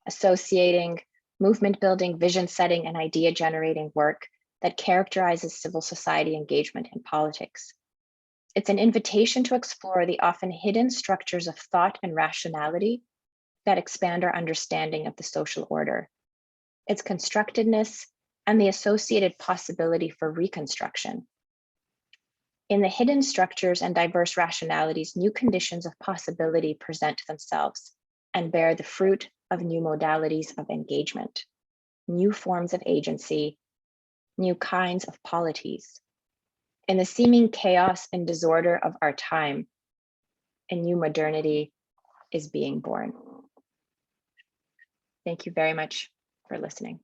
associating, movement building, vision setting, and idea generating work that characterizes civil society engagement in politics. It's an invitation to explore the often hidden structures of thought and rationality that expand our understanding of the social order, its constructedness, and the associated possibility for reconstruction. In the hidden structures and diverse rationalities, new conditions of possibility present themselves and bear the fruit of new modalities of engagement, new forms of agency, new kinds of polities. In the seeming chaos and disorder of our time, a new modernity is being born. Thank you very much for listening.